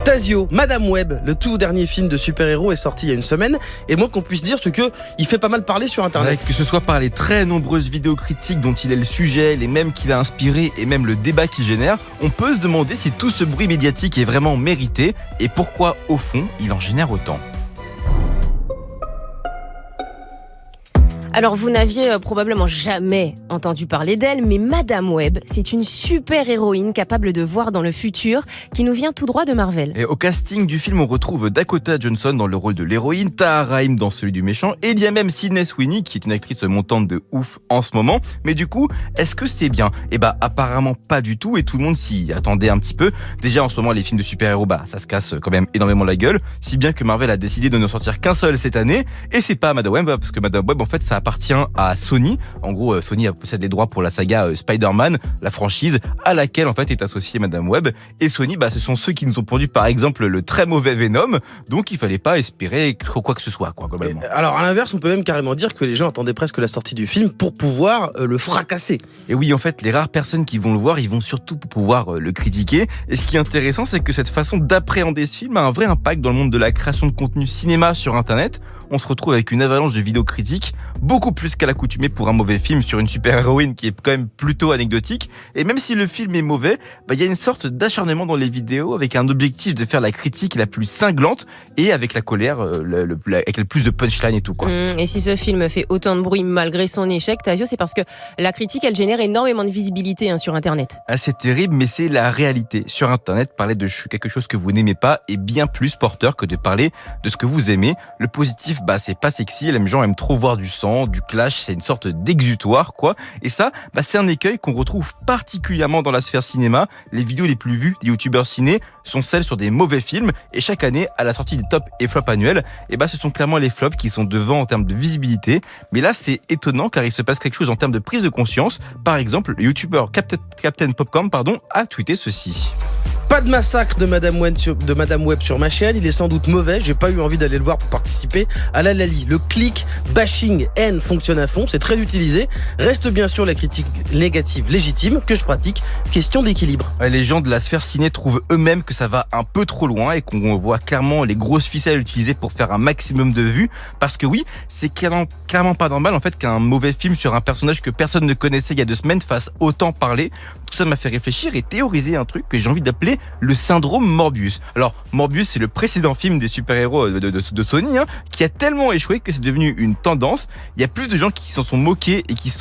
Tasio, Madame Web, le tout dernier film de super-héros est sorti il y a une semaine. Et moi qu'on puisse dire, c'est que il fait pas mal parler sur internet. Que ce soit par les très nombreuses vidéos critiques dont il est le sujet, les mêmes qu'il a inspiré et même le débat qu'il génère, on peut se demander si tout ce bruit médiatique est vraiment mérité et pourquoi, au fond, il en génère autant. Alors, vous n'aviez probablement jamais entendu parler d'elle, mais Madame Web, c'est une super-héroïne capable de voir dans le futur qui nous vient tout droit de Marvel. Et au casting du film, on retrouve Dakota Johnson dans le rôle de l'héroïne, Tahar Rahim dans celui du méchant, et il y a même Sydney Sweeney qui est une actrice montante de ouf en ce moment. Mais du coup, est-ce que c'est bien ? Eh bah apparemment pas du tout, et tout le monde s'y attendait un petit peu. Déjà en ce moment, les films de super-héros, ça se casse quand même énormément la gueule, si bien que Marvel a décidé de ne sortir qu'un seul cette année, et c'est pas Madame Web, parce que Madame Web en fait ça appartient à Sony. En gros, Sony possède les droits pour la saga Spider-Man, la franchise à laquelle en fait est associée Madame Web. Et Sony, ce sont ceux qui nous ont produit par exemple le très mauvais Venom. Donc il fallait pas espérer quoi que ce soit, globalement. Alors à l'inverse, on peut même carrément dire que les gens attendaient presque la sortie du film pour pouvoir le fracasser. Et oui, en fait, les rares personnes qui vont le voir, ils vont surtout pour pouvoir le critiquer. Et ce qui est intéressant, c'est que cette façon d'appréhender ce film a un vrai impact dans le monde de la création de contenu cinéma sur Internet. On se retrouve avec une avalanche de vidéos critiques, beaucoup plus qu'à l'accoutumée pour un mauvais film sur une super-héroïne qui est quand même plutôt anecdotique. Et même si le film est mauvais, il y a une sorte d'acharnement dans les vidéos avec un objectif de faire la critique la plus cinglante et avec la colère, avec le plus de punchline et tout, quoi. Et si ce film fait autant de bruit malgré son échec, Tasio, c'est parce que la critique, elle génère énormément de visibilité sur Internet. C'est terrible, mais c'est la réalité. Sur Internet, parler de quelque chose que vous n'aimez pas est bien plus porteur que de parler de ce que vous aimez. Le positif, c'est pas sexy, les gens aiment trop voir du sang, du clash, c'est une sorte d'exutoire, quoi. Et ça, c'est un écueil qu'on retrouve particulièrement dans la sphère cinéma. Les vidéos les plus vues des youtubeurs ciné sont celles sur des mauvais films, et chaque année, à la sortie des tops et flops annuels, ce sont clairement les flops qui sont devant en termes de visibilité. Mais là, c'est étonnant car il se passe quelque chose en termes de prise de conscience. Par exemple, le youtubeur Captain Popcorn, a tweeté ceci. Pas de massacre de Madame Web sur ma chaîne, il est sans doute mauvais, j'ai pas eu envie d'aller le voir pour participer à la Lali. Le click, bashing, haine fonctionne à fond, c'est très utilisé. Reste bien sûr la critique négative légitime que je pratique, question d'équilibre. Les gens de la sphère ciné trouvent eux-mêmes que ça va un peu trop loin et qu'on voit clairement les grosses ficelles utilisées pour faire un maximum de vues. Parce que oui, c'est clairement pas normal en fait qu'un mauvais film sur un personnage que personne ne connaissait il y a 2 semaines fasse autant parler. Tout ça m'a fait réfléchir et théoriser un truc que j'ai envie d'appeler le syndrome Morbius. Alors, Morbius, c'est le précédent film des super-héros de Sony, qui a tellement échoué que c'est devenu une tendance. Il y a plus de gens qui s'en sont moqués et qui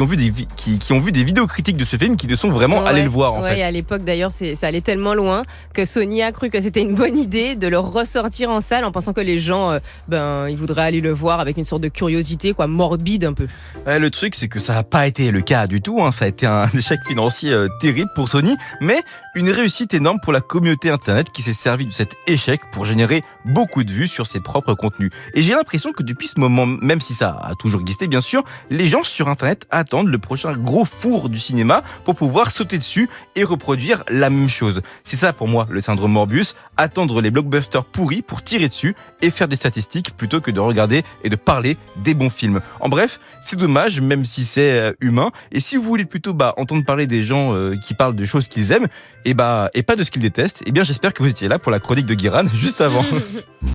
ont vu des vidéos critiques de ce film qui ne sont vraiment allés le voir, en fait. À l'époque, d'ailleurs, ça allait tellement loin que Sony a cru que c'était une bonne idée de le ressortir en salle en pensant que les gens, ils voudraient aller le voir avec une sorte de curiosité, morbide un peu. Le truc, c'est que ça n'a pas été le cas du tout. Ça a été un échec financier terrible pour Sony, mais une réussite énorme pour la communauté internet qui s'est servi de cet échec pour générer beaucoup de vues sur ses propres contenus. Et j'ai l'impression que depuis ce moment, même si ça a toujours existé bien sûr, les gens sur internet attendent le prochain gros four du cinéma pour pouvoir sauter dessus et reproduire la même chose. C'est ça pour moi le syndrome Morbius, attendre les blockbusters pourris pour tirer dessus et faire des statistiques plutôt que de regarder et de parler des bons films. En bref, c'est dommage même si c'est humain. Et si vous voulez plutôt entendre parler des gens qui parlent de choses qu'ils aiment et pas de ce qu'ils détestent, j'espère que vous étiez là pour la chronique de Guiran juste avant.